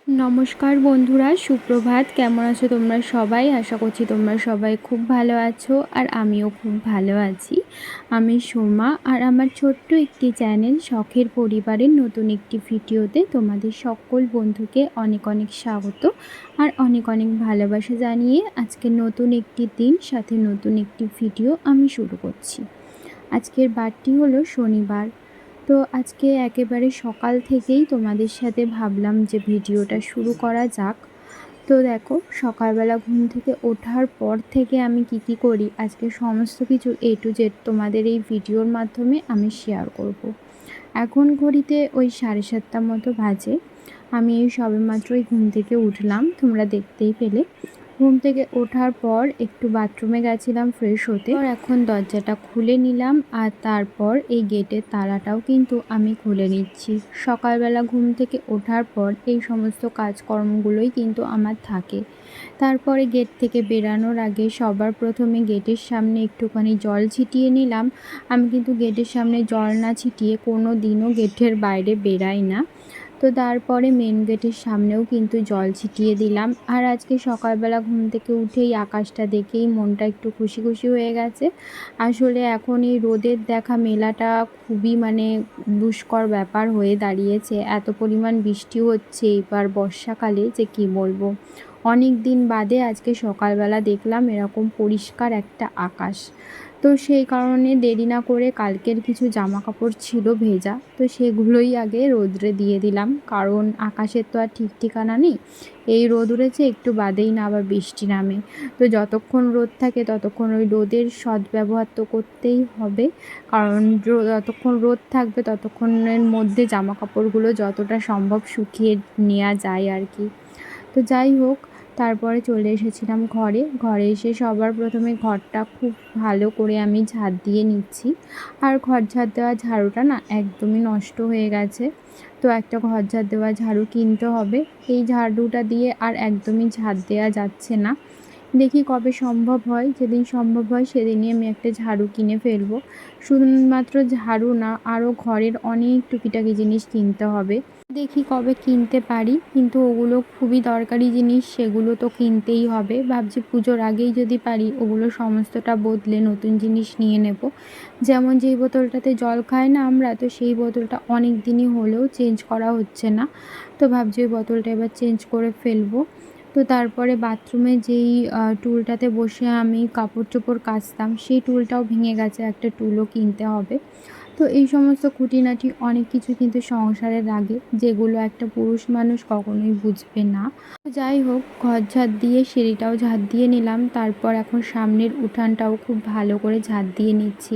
নমস্কার বন্ধুরা, সুপ্রভাত। কেমন আছো তোমরা সবাই? আশা করছি তোমরা সবাই খুব ভালো আছো আর আমিও খুব ভালো আছি। আমি সোমা আর আমার ছোট্ট একটি চ্যানেল শখের পরিবারের নতুন একটি ভিডিওতে তোমাদের সকল বন্ধুকে অনেক অনেক স্বাগত আর অনেক অনেক ভালোবাসা জানিয়ে আজকে নতুন একটি দিন সাথে নতুন একটি ভিডিও আমি শুরু করছি। আজকের বারটি হলো শনিবার। তো আজকে একেবারে সকাল থেকেই তোমাদের সাথে ভাবলাম যে ভিডিওটা শুরু করা যাক। তো দেখো, সকালবেলা ঘুম থেকে ওঠার পর থেকে আমি কি করি আজকে সমস্ত কিছু A to Z তোমাদের এই ভিডিওর মাধ্যমে আমি শেয়ার করব। এখন ঘড়িতে ওই 7:30 মতো বাজে। আমি এই সবেমাত্রই ঘুম থেকে উঠলাম, তোমরা দেখতেই পেলে। ঘুম থেকে ওঠার পর একটু বাথরুমে গেছিলাম ফ্রেশ হতে। আর এখন দরজাটা খুলে নিলাম আর তারপর এই গেটের তালাটাও কিন্তু আমি খুলে নিচ্ছি। সকালবেলা ঘুম থেকে ওঠার পর এই সমস্ত কাজকর্মগুলোই কিন্তু আমার থাকে। তারপরে গেট থেকে বেরানোর আগে সবার প্রথমে গেটের সামনে একটুখানি জল ছিটিয়ে নিলাম। আমি কিন্তু গেটের সামনে জল না ছিটিয়ে কোনো দিনও গেটের বাইরে বেরাই না। তো তারপরে মেন গেটের সামনেও কিন্তু জল ছিটিয়ে দিলাম। আর আজকে সকালবেলা ঘুম থেকে উঠেই আকাশটা দেখেই মনটা একটু খুশি খুশি হয়ে গেছে। আসলে এখন এই রোদের দেখা মেলাটা খুবই দুষ্কর ব্যাপার হয়ে দাঁড়িয়েছে। এত পরিমাণ বৃষ্টি হচ্ছে এবার বর্ষাকালে যে কি বলবো। অনেক দিন বাদে আজকে সকালবেলা দেখলাম এরকম পরিষ্কার একটা আকাশ। তো সেই কারণে দেরি না করে কালকের কিছু জামা কাপড় ছিল ভেজা, তো সেগুলোই আগে রোদ্রে দিয়ে দিলাম, কারণ আকাশের তো আর ঠিক ঠিকানা নেই। এই রোদ উঠেছে, একটু বাদেই না আবার বৃষ্টি নামে। তো যতক্ষণ রোদ থাকে ততক্ষণ ওই রোদের সদ্ব্যবহার তো করতেই হবে, কারণ যতক্ষণ রোদ থাকবে ততক্ষণের মধ্যে জামা কাপড়গুলো যতটা সম্ভব শুকিয়ে নেওয়া যায় আর কি। তো যাই হোক, তারপরে চলে এসেছিলাম ঘরে এসে সবার প্রথমে ঘরটা খুব ভালো করে আমি ঝাড় দিয়ে নিচ্ছি। আর ঘর ঝাড় দেওয়া ঝাড়ুটা না একদমই নষ্ট হয়ে গেছে। তো একটা ঘর ঝাড় দেওয়া ঝাড়ু কিনতে হবে। এই ঝাড়ুটা দিয়ে আর একদমই ঝাড় দেওয়া যাচ্ছে না। দেখি কবে সম্ভব হয়, যেদিন সম্ভব হয় সেদিনই আমি একটা ঝাড়ু কিনে ফেলবো। শুধুমাত্র ঝাড়ু না, আরও ঘরের অনেক টুকিটাকি জিনিস কিনতে হবে। দেখি কবে কিনতে পারি, কিন্তু ওগুলো খুবই দরকারি জিনিস, সেগুলো তো কিনতেই হবে। ভাবছি পুজোর আগেই যদি পারি ওগুলো সমস্তটা বদলে নতুন জিনিস নিয়ে নেব। যেমন যেই বোতলটাতে জল খাই না আমরা, তো সেই বোতলটা অনেক দিনই হলেও চেঞ্জ করা হচ্ছে না। তো ভাবছি ওই বোতলটা এবার চেঞ্জ করে ফেলবো। তো তারপরে বাথরুমে যেই টুলটাতে বসে আমি কাপড় চোপড় কাচতাম, সেই টুলটাও ভেঙে গেছে, একটা টুলও কিনতে হবে। তো এই সমস্ত খুঁটিনাটি অনেক কিছু কিন্তু সংসারে লাগে, যেগুলো একটা পুরুষ মানুষ কখনোই বুঝবে না। যাই হোক, ঘর ঝাড় দিয়ে সিঁড়িটাও ঝাড় দিয়ে নিলাম। তারপর এখন সামনের উঠানটাও খুব ভালো করে ঝাড় দিয়ে নিচ্ছি।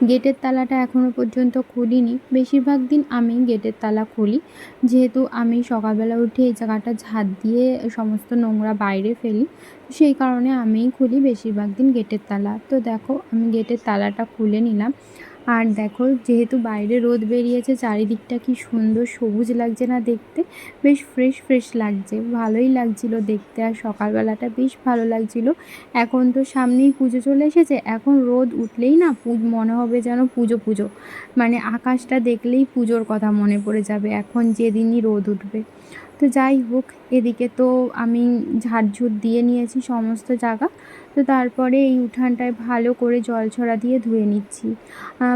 গেটের তালাটা এখনও পর্যন্ত খুলিনি। বেশিরভাগ দিন আমি গেটের তালা খুলি, যেহেতু আমি সকালবেলা উঠে এই জায়গাটা ঝাড় দিয়ে সমস্ত নোংরা বাইরে ফেলি। সেই কারণে আমিই খুলি বেশিরভাগ দিন গেটের তালা। তো দেখো, আমি গেটের তালাটা খুলে নিলাম। আর দেখো, যেহেতু বাইরে রোদ বেরিয়েছে, চারিদিকটা কি সুন্দর সবুজ লাগছে না দেখতে? বেশ ফ্রেশ ফ্রেশ লাগছে, ভালোই লাগছিল দেখতে। আর সকালবেলাটা বেশ ভালো লাগছিল। এখন তো সামনেই পুজো চলে এসেছে, এখন রোদ উঠলেই না মনে হবে যেন পুজো পুজো, আকাশটা দেখলেই পুজোর কথা মনে পড়ে যাবে এখন যেদিনই রোদ উঠবে। তো যাই হোক, এদিকে তো আমি ঝাড়ঝুড় দিয়ে নিয়েছি সমস্ত জায়গা। তো তারপরে এই উঠানটায় ভালো করে জল ছড়া দিয়ে ধুয়ে নিচ্ছি।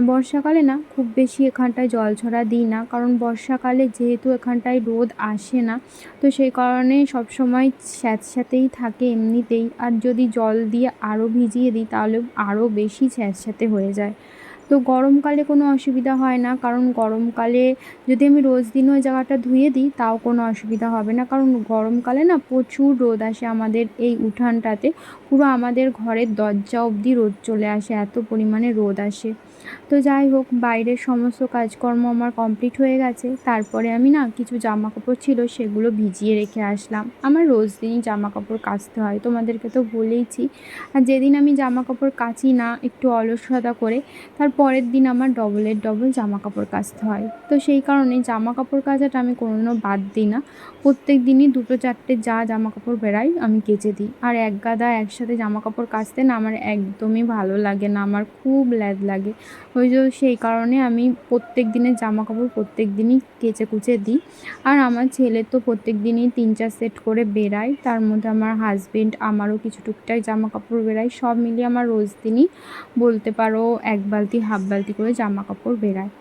বর্ষাকালে না খুব বেশি এখানটায় জল ছড়া দিই না, কারণ বর্ষাকালে যেহেতু এখানটায় রোদ আসে না, তো সেই কারণে সবসময় স্যাঁতস্যাঁতেই থাকে এমনিতেই। আর যদি জল দিয়ে আরও ভিজিয়ে দিই তাহলে আরও বেশি স্যাঁতস্যাঁতে হয়ে যায়। তো গরমকালে কোনো অসুবিধা হয় না, কারণ গরমকালে যদি আমি রোজ দিন ওই জায়গাটা ধুয়ে দিই তাও কোনো অসুবিধা হবে না, কারণ গরমকালে না প্রচুর রোদ আসে আমাদের এই উঠানটাতে। পুরো আমাদের ঘরের দরজা অবধি রোদ চলে আসে, এত পরিমাণে রোদ আসে। তো যাই হোক, বাইরের সমস্ত কাজকর্ম আমার কমপ্লিট হয়ে গেছে। তারপরে আমি না কিছু জামা কাপড় ছিল সেগুলো ভিজিয়ে রেখে আসলাম। আমার রোজ দিনই জামা কাপড় কাচতে হয়, তোমাদেরকে তো বলেইছি। আর যেদিন আমি জামা কাপড় কাচি না একটু অলসতা করে, তার পরের দিন আমার ডবলের ডবল জামা কাপড় কাচতে হয়। তো সেই কারণে জামা কাপড় কাচাটা আমি কোনোদিনও বাদ দিই না। প্রত্যেক দিনই 2-4টে যা জামা কাপড় বেরাই আমি কেচে দিই। আর এক গাদা একসাথে জামা কাপড় কাচতে না আমার একদমই ভালো লাগে না, আমার খুব ল্যাদ লাগে। ওই যে সেই কারণে আমি প্রত্যেক দিনের জামাকাপড় প্রত্যেক দিনই কেচে কুচে দিই। আর আমার ছেলে তো প্রত্যেক দিনই ৩-৪ সেট করে বেরায়, তার মধ্যে আমার হাজবেন্ড আমারও কিছু টুকটাক জামাকাপড় বেরায়, সব মিলিয়ে আমার রোজ দিনই বলতে পারো ১ বালতি হাফ বালতি করে জামাকাপড় বেরায়।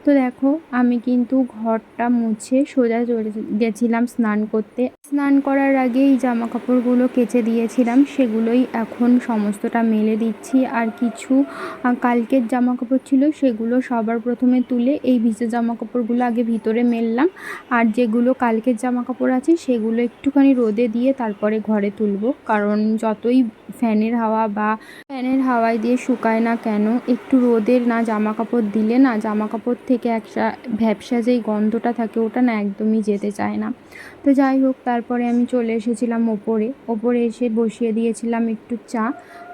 তো দেখো আমি কিন্তু ঘরটা মুছে সোজা চলে গেছিলাম স্নান করতে। স্নান করার আগেই জামা কাপড়গুলো কেচে দিয়েছিলাম, সেগুলোই এখন সমস্তটা মেলে দিচ্ছি। আর কিছু কালকের জামা কাপড় ছিল সেগুলো সবার প্রথমে তুলে এই ভিজে জামা কাপড়গুলো আগে ভিতরে মেললাম, আর যেগুলো কালকের জামা কাপড় আছে সেগুলো একটুখানি রোদে দিয়ে তারপরে ঘরে তুলব। কারণ যতই ফ্যানের হাওয়ায় দিয়ে শুকায় না কেন, একটু রোদের না জামা কাপড় দিলে না জামা কাপড় থেকে একটা ভ্যাপসা যেই গন্ধটা থাকে ওটা না একদমই যেতে চায় না। তো যাই হোক, তারপরে আমি চলে এসেছিলাম ওপরে এসে বসিয়ে দিয়েছিলাম একটু চা।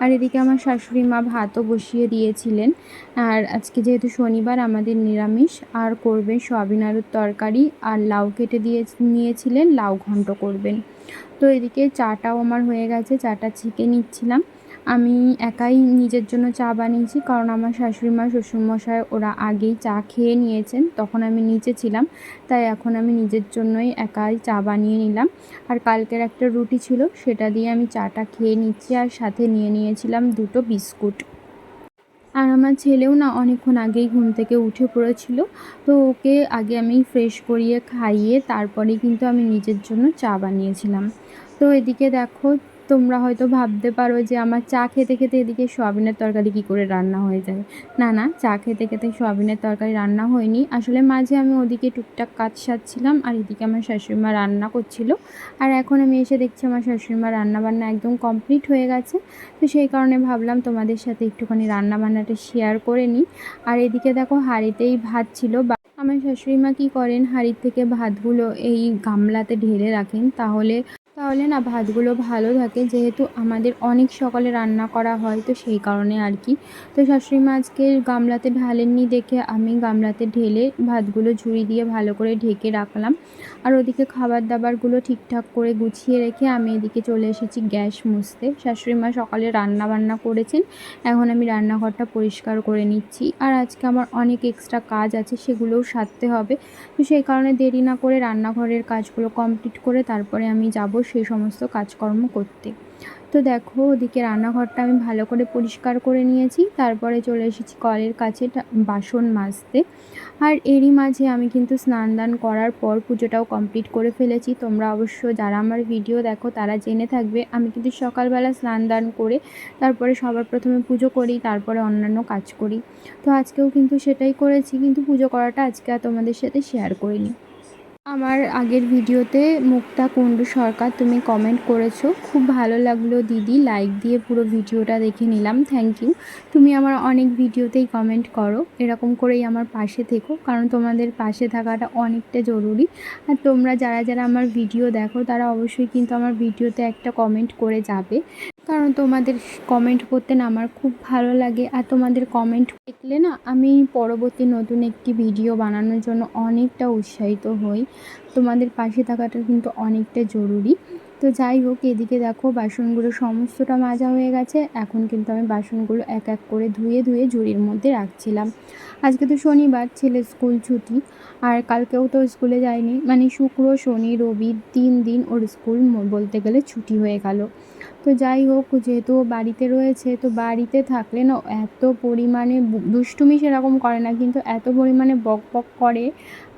আর এদিকে আমার শাশুড়ি মা ভাতও বসিয়ে দিয়েছিলেন। আর আজকে যেহেতু শনিবার আমাদের নিরামিষ, আর করবেন সয়াবিন আলুর তরকারি, আর লাউ কেটে নিয়েছিলেন, লাউ ঘন্ট করবেন। তো এদিকে চাটাও আমার হয়ে গেছে, চাটা ছেঁকে নিচ্ছিলাম। আমি একাই নিজের জন্য চা বানিয়েছি, কারণ আমার শাশুড়ি মা শ্বশুরমশাই ওরা আগেই চা খেয়ে নিয়েছেন, তখন আমি নিচে ছিলাম, তাই এখন আমি নিজের জন্যই একাই চা বানিয়ে নিলাম। আর কালকের একটা রুটি ছিল সেটা দিয়ে আমি চাটা খেয়ে নিচ্ছি, আর সাথে নিয়ে নিয়েছিলাম 2টো বিস্কুট। আর আমার ছেলেও না অনেকক্ষণ আগেই ঘুম থেকে উঠে পড়েছিল, তো ওকে আগে আমি ফ্রেশ করিয়ে খাইয়ে তারপরে কিন্তু আমি নিজের জন্য চা বানিয়েছিলাম। তো এদিকে দেখো, তোমরা হয়তো ভাবতে পারো যে আমার চা খেতে খেতে এদিকে সয়াবিনের তরকারি কী করে রান্না হয়ে যায়। না না, চা খেতে খেতে সয়াবিনের তরকারি রান্না হয়নি, আসলে মাঝে আমি ওদিকে টুকটাক কাজ সারছিলাম আর এদিকে আমার শাশুড়িমা রান্না করছিল। আর এখন আমি এসে দেখছি আমার শাশুড়িমা রান্নাবান্না একদম কমপ্লিট হয়ে গেছে। তো সেই কারণে ভাবলাম তোমাদের সাথে একটুখানি রান্নাবান্নাটা শেয়ার করে নিই। আর এদিকে দেখো হাঁড়িতেই ভাত ছিল। আমার শাশুড়ি মা কী করেন, হাঁড়ির থেকে ভাতগুলো এই গামলাতে ঢেলে রাখেন, তাহলে না ভাতগুলো ভালো থাকে, যেহেতু আমাদের অনেক সকালে রান্না করা হয়, তো সেই কারণে আর কি। তো শাশুড়ি মা আজকে গামলাতে ঢালেননি দেখে আমি গামলাতে ঢেলে ভাতগুলো ঝুড়ি দিয়ে ভালো করে ঢেকে রাখলাম। আর ওদিকে খাবার দাবারগুলো ঠিকঠাক করে গুছিয়ে রেখে আমি এদিকে চলে এসেছি গ্যাস মুছতে। শাশুড়ি মা সকালে রান্না বান্না করেছেন, এখন আমি রান্নাঘরটা পরিষ্কার করে নিচ্ছি। আর আজকে আমার অনেক এক্সট্রা কাজ আছে, সেগুলোও সারতে হবে। তো সেই কারণে দেরি না করে রান্নাঘরের কাজগুলো কমপ্লিট করে তারপরে আমি যাব সেই সমস্ত কাজকর্ম করতে। তো দেখো ওদিকে রান্নাঘরটা আমি ভালো করে পরিষ্কার করে নিয়েছি, তারপরে চলে এসেছি কলের কাছে বাসন মাজতে। আর এরই মাঝে আমি কিন্তু স্নান দান করার পর পুজোটাও কমপ্লিট করে ফেলেছি। তোমরা অবশ্য যারা আমার ভিডিও দেখো তারা জেনে থাকবে আমি কিন্তু সকালবেলা স্নান দান করে তারপরে সবার প্রথমে পুজো করি, তারপরে অন্যান্য কাজ করি। তো আজকেও কিন্তু সেটাই করেছি, কিন্তু পুজো করাটা আজকে আর তোমাদের সাথে শেয়ার করিনি। আমার আগের ভিডিওতে মুক্তা কুণ্ডু সরকার তুমি কমেন্ট করেছো, খুব ভালো লাগলো দিদি, লাইক দিয়ে পুরো ভিডিওটা দেখে নিলাম, থ্যাংক ইউ। তুমি আমার অনেক ভিডিওতেই কমেন্ট করো, এরকম করেই আমার পাশে থেকো, কারণ তোমাদের পাশে থাকাটা অনেকটা জরুরি। আর তোমরা যারা যারা আমার ভিডিও দেখো তারা অবশ্যই কিন্তু আমার ভিডিওতে একটা কমেন্ট করে যাবে, কারণ তোমাদের কমেন্ট করতে না আমার খুব ভালো লাগে। আর তোমাদের কমেন্ট দেখলে না আমি পরবর্তী নতুন একটি ভিডিও বানানোর জন্য অনেকটা উৎসাহিত হই। তোমাদের পাশে থাকাটা কিন্তু অনেকটা জরুরি। তো যাই হোক, এদিকে দেখো বাসনগুলো সমস্তটা মাজা হয়ে গেছে, এখন কিন্তু আমি বাসনগুলো এক এক করে ধুয়ে ধুয়ে ঝুড়ির মধ্যে রাখছিলাম। আজকে তো শনিবার, ছেলের স্কুল ছুটি, আর কালকেও তো স্কুলে যায়নি, মানে শুক্র শনি রবি 3 দিন ওর স্কুল বলতে গেলে ছুটি হয়ে গেল। তো যাই হোক, যেহেতু বাড়িতে রয়েছে, তো বাড়িতে থাকলে না এত পরিমাণে দুষ্টুমি সেরকম করে না, কিন্তু এত পরিমাণে বক বক করে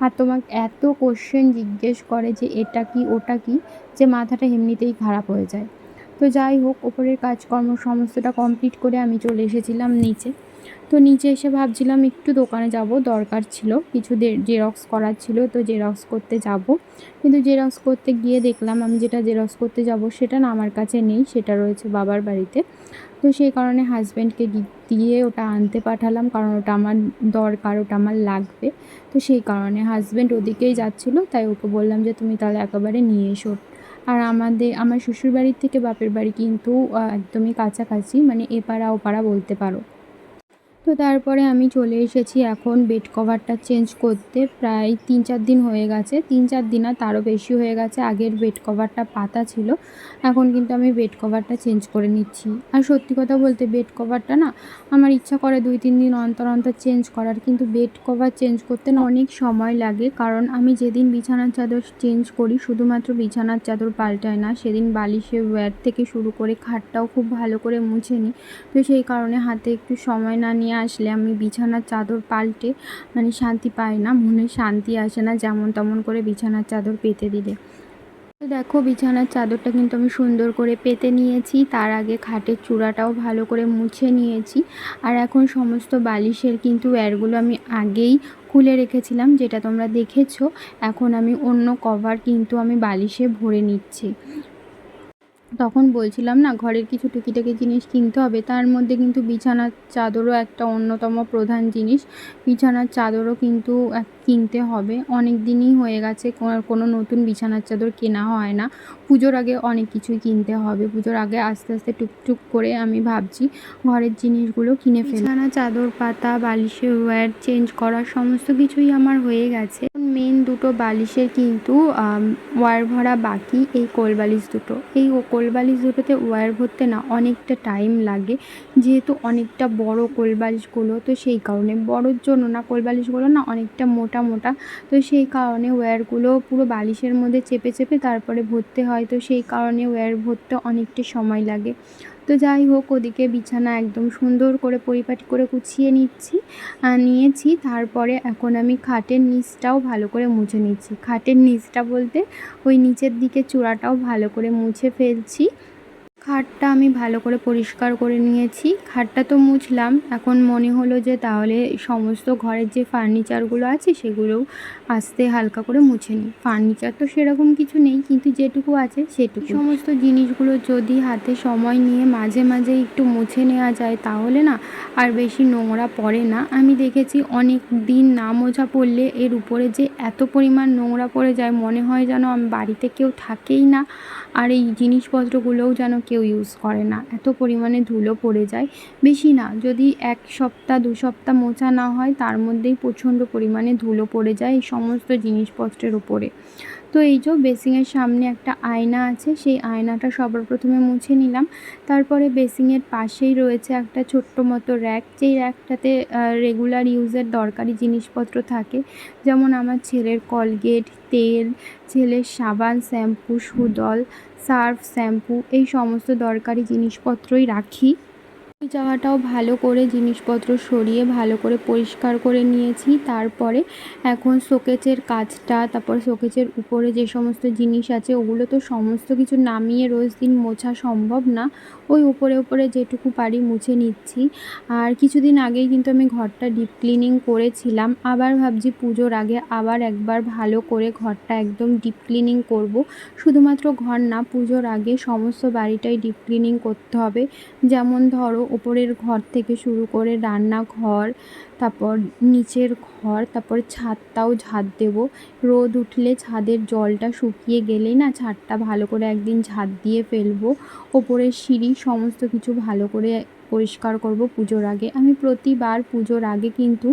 আর তোমাকে এত কোশ্চেন জিজ্ঞেস করে যে এটা কি ওটা কি, যে মাথাটা এমনিতেই খারাপ হয়ে যায়। তো যাই হোক, ওপরের কাজকর্ম সমস্তটা কমপ্লিট করে আমি চলে এসেছিলাম নিচে। তো নিচে এসে ভাবছিলাম একটু দোকানে যাব, দরকার ছিল কিছু জেরক্স করার ছিল, তো জেরক্স করতে যাব। কিন্তু জেরক্স করতে গিয়ে দেখলাম আমি যেটা জেরক্স করতে যাব সেটা না আমার কাছে নেই, সেটা রয়েছে বাবার বাড়িতে। তো সেই কারণে হাজব্যান্ডকে দিয়ে ওটা আনতে পাঠালাম, কারণ ওটা আমার দরকার, ওটা আমার লাগবে। তো সেই কারণে হাজব্যান্ড ওদিকেই যাচ্ছিলো, তাই ওকে বললাম যে তুমি তাহলে একেবারে নিয়ে এসো। আর আমার শ্বশুরবাড়ির থেকে বাপের বাড়ি কিন্তু একদমই কাছাকাছি, মানে এপাড়া ওপাড়া বলতে পারো। তো তারপরে আমি চলে এসেছি এখন বেড কভারটা চেঞ্জ করতে। প্রায় ৩-৪ দিন হয়ে গেছে। ৩-৪ দিন না, তারও বেশি হয়ে গেছে। আগের বেড কভারটা পাতা ছিল। এখন কিন্তু আমি বেড কভারটা চেঞ্জ করে নিচ্ছি। আর সত্যি কথা বলতে বেড কভারটা না আমার ইচ্ছা করে ২-৩ দিন অন্তর, অন্তর চেঞ্জ করার। কিন্তু বেড কভার চেঞ্জ করতে না অনেক সময় লাগে। কারণ আমি যেদিন বিছানার চাদর চেঞ্জ করি শুধুমাত্র বিছানার চাদর পাল্টাই না, সেদিন বালিশের ওয়্যার থেকে শুরু করে খাটটাও খুব ভালো করে মুছে নিই। তো সেই কারণে হাতে একটু সময় না নিয়ে আসলে আমি বিছানার চাদর পাল্টে শান্তি পাই না, মনে শান্তি আসে না যেমন তেমন করে বিছানার চাদর পেতে দিলে। তো দেখো বিছানার চাদরটা কিন্তু আমি সুন্দর করে পেতে নিয়েছি। তার আগে খাটের চূড়াটাও ভালো করে মুছে নিয়েছি। আর এখন সমস্ত বালিশের কিন্তু ওয়্যারগুলো আমি আগেই খুলে রেখেছিলাম, যেটা তোমরা দেখেছো। এখন আমি অন্য কভার কিন্তু আমি বালিশে ভরে নিচ্ছি। তখন বলছিলাম না ঘরের কিছু টুকিটাকি জিনিস কিনতে হবে, তার মধ্যে কিন্তু বিছানার চাদরও একটা অন্যতম প্রধান জিনিস। বিছানার চাদরও কিন্তু কিনতে হবে। অনেক দিনই হয়ে গেছে কোনো নতুন বিছানার চাদর কেনা হয় না। পুজোর আগে অনেক কিছুই কিনতে হবে। পুজোর আগে আস্তে আস্তে টুকটুক করে আমি ভাবছি ঘরের জিনিসগুলো কিনে ফেলি। বিছানা চাদর পাতা বালিশের ওয়্যার চেঞ্জ করা সমস্ত কিছুই আমার হয়ে গেছে। মেন দুটো বালিশের কিন্তু ওয়্যার ভরা বাকি, এই কোলবালিশ দুটো। এই কোলবালিশ দুটোতে ওয়্যার ভরতে না অনেকটা টাইম লাগে, যেহেতু অনেকটা বড় কোলবালিশগুলো। তো সেই কারণে বড়োর জন্য না কোলবালিশগুলো না অনেকটা মোটা মোটা। তো সেই কারণে ওয়্যারগুলো পুরো বালিশের মধ্যে চেপে চেপে তারপরে ভরতে হয়। তো সেই কারণে ওয়্যার ভরতে অনেকটা সময় লাগে। তো যাই হোক, ওদিকে বিছানা একদম সুন্দর করে পরিপাটি করে গুছিয়ে নিয়েছি। তারপরে এখন আমি খাটের নিচটাও ভালো করে মুছে নিচ্ছি। খাটের নিচটা বলতে ওই নিচের দিকে চূড়াটাও ভালো করে মুছে ফেলছি। খাটটা আমি ভালো করে পরিষ্কার করে নিয়েছি। খাটটা তো মুছলাম, এখন মনে হলো যে তাহলে সমস্ত ঘরের যে ফার্নিচারগুলো আছে সেগুলোও আস্তে হালকা করে মুছে নিই। ফার্নিচার তো সেরকম কিছু নেই, কিন্তু যেটুকু আছে সেটুকু। সমস্ত জিনিসগুলো যদি হাতে সময় নিয়ে মাঝে মাঝে একটু মুছে নেওয়া যায় তাহলে না আর বেশি নোংরা পড়ে না। আমি দেখেছি অনেক দিন না মোছা পড়লে এর উপরে যে এত পরিমাণ নোংরা পড়ে যায়, মনে হয় যেন বাড়িতে কেউ থাকেই না, আর এই জিনিসপত্রগুলোও যেন কেউ ইউজ করে না। এত পরিমাণে ধুলো পড়ে যায়। বেশি না, যদি 1 সপ্তাহ 2 সপ্তাহ মোছা না হয় তার মধ্যেই প্রচণ্ড পরিমাণে ধুলো পড়ে যায় এই সমস্ত জিনিসপত্রের উপরে। তো এই যে বেসিনের সামনে একটা আয়না আছে, সেই আয়নাটা সবার প্রথমে মুছে নিলাম। তারপরে বেসিনের পাশেই রয়েছে একটা ছোট্ট মতো র্যাক, যেই র্যাকটাতে রেগুলার ইউজের দরকারি জিনিসপত্র থাকে। যেমন আমার ছেলের কলগেট, তেল, ছেলের সাবান, শ্যাম্পু, সুদল, সার্ফ, শ্যাম্পু, এই সমস্ত দরকারি জিনিসপত্রই রাখি। জায়গাটাও ভালো করে জিনিসপত্র সরিয়ে ভালো করে পরিষ্কার করে নিয়েছি। তারপরে এখন শোকেজের কাজটা, তারপর শোকেজের উপরে যে সমস্ত জিনিস আছে ওগুলো তো সমস্ত কিছু নামিয়ে রোজ দিন মোছা সম্ভব না। ওই উপরে উপরে যেটুকু পারি মুছে নিচ্ছি। আর কিছুদিন আগেই কিন্তু আমি ঘরটা ডিপ ক্লিনিং করেছিলাম। আবার ভাবছি পুজোর আগে আবার একবার ভালো করে ঘরটা একদম ডিপ ক্লিনিং করব। শুধুমাত্র ঘর না, পুজোর আগে সমস্ত বাড়িটাই ডিপ ক্লিনিং করতে হবে। যেমন ধরো ওপরের ঘর থেকে শুরু করে রান্নাঘর, তারপর নিচের ঘর, তারপর ছাদটাও ঝাঁট দেবো। রোদ উঠলে ছাদের জলটা শুকিয়ে গেলেই না ছাদটা ভালো করে একদিন ঝাঁট দিয়ে ফেলবো। ওপরের সিঁড়ি সমস্ত কিছু ভালো করে পরিষ্কার করব পুজোর আগে। আমি প্রতিবার পুজোর আগে কিন্তু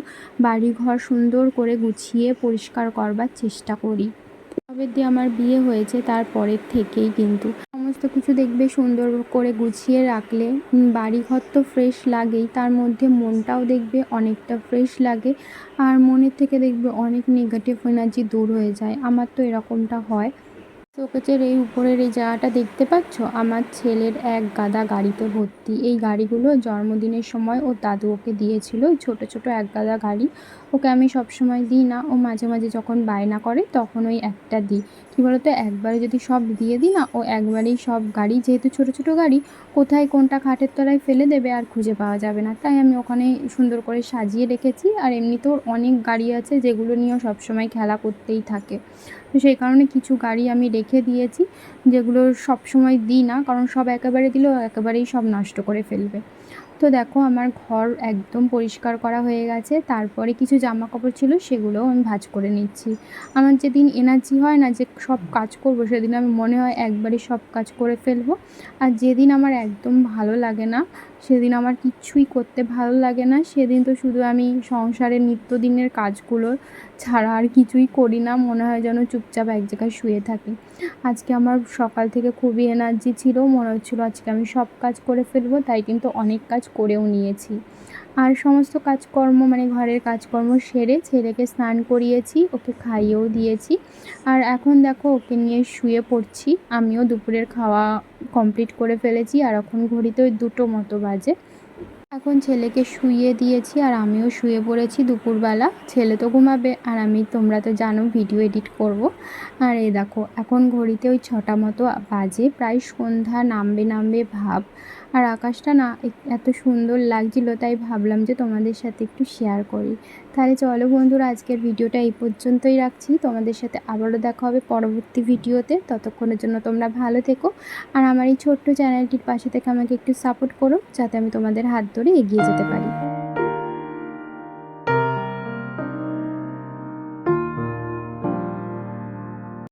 বাড়িঘর সুন্দর করে গুছিয়ে পরিষ্কার করবার চেষ্টা করি। কবে দিয়ে আমার বিয়ে হয়েছে তার পরের থেকেই কিন্তু সমস্ত কিছু দেখবে সুন্দর করে গুছিয়ে রাখলে বাড়িঘর তো ফ্রেশ লাগেই, তার মধ্যে মনটাও দেখবে অনেকটা ফ্রেশ লাগে। আর মনের থেকে দেখবে অনেক নেগেটিভ এনার্জি দূর হয়ে যায়। আমার তো এরকমটা হয়। শোকেজের এই উপরের এই জায়গাটা দেখতে পাচ্ছ, আমার ছেলের এক গাদা গাড়িতে ভর্তি। এই গাড়িগুলো জন্মদিনের সময় ওর দাদু ওকে দিয়েছিল, ছোট ছোট এক গাদা গাড়ি। ওকে আমি সবসময় দিই না, ও মাঝে মাঝে যখন বায়না করে তখন ওই একটা দিই। কী বলতো, একবারে যদি সব দিয়ে দিই না, ও একবারেই সব গাড়ি, যেহেতু ছোট ছোট গাড়ি, কোথায় কোনটা খাটের তলায় ফেলে দেবে আর খুঁজে পাওয়া যাবে না। তাই আমি ওখানে সুন্দর করে সাজিয়ে রেখেছি। আর এমনিতেও অনেক গাড়ি আছে যেগুলো নিয়েও সবসময় খেলা করতেই থাকে। তো সেই কারণে কিছু গাড়ি আমি রেখে দিয়েছি, যেগুলো সব সময় দিই না, কারণ সব একেবারে দিলেও একেবারেই সব নষ্ট করে ফেলবে। তো দেখো আমার ঘর একদম পরিষ্কার করা হয়ে গেছে। তারপরে কিছু জামাকাপড় ছিল সেগুলোও আমি ভাঁজ করে নিচ্ছি। আমার যেদিন এনার্জি হয় না যে সব কাজ করব, সেদিন আমি মনে হয় একবারে সব কাজ করে ফেলবো। আর যেদিন আমার একদম ভালো লাগে না, সেদিন আমার কিচ্ছুই করতে ভালো লাগে না, সেদিন তো শুধু আমি সংসারের নিত্যদিনের কাজগুলো ছাড়া আর কিছুই করি না। মনে হয় যেন চুপচাপ এক জায়গায় শুয়ে থাকি। আজকে আমার সকাল থেকে খুবই এনার্জি ছিল, মনে হচ্ছিলো আজকে আমি সব কাজ করে ফেলবো, তাই কিন্তু অনেক কাজ করেও নিয়েছি। আর সমস্ত কাজকর্ম মানে ঘরের কাজকর্ম সেরে ছেলেকে স্নান করিয়েছি, ওকে খাইয়েও দিয়েছি। আর এখন দেখো ওকে নিয়ে শুয়ে পড়ছি। আমিও দুপুরের খাওয়া কমপ্লিট করে ফেলেছি, আর এখন ঘড়িতে ওই 2টো মতো বাজে। এখন ছেলেকে শুইয়ে দিয়েছি আর আমিও শুয়ে পড়েছি দুপুরবেলা। ছেলে তো ঘুমাবে আর আমি, তোমরা তো জানো, ভিডিও এডিট করব। আর এই দেখো এখন ঘড়িতে ওই 6টা মতো বাজে, প্রায় সন্ধ্যা নামবে নামবে ভাব। আর আকাশটা না এত সুন্দর লাগছিল, তাই ভাবলাম যে তোমাদের সাথে একটু শেয়ার করি। তাহলে চলো বন্ধুরা, আজকের ভিডিওটা এই পর্যন্তই রাখছি। তোমাদের সাথে আবারও দেখা হবে পরবর্তী ভিডিওতে। ততক্ষণের জন্য তোমরা ভালো থেকো। আর আমার এই ছোট্ট চ্যানেলটির পাশে থেকে আমাকে একটু সাপোর্ট করো, যাতে আমি তোমাদের হাত ধরে এগিয়ে যেতে পারি।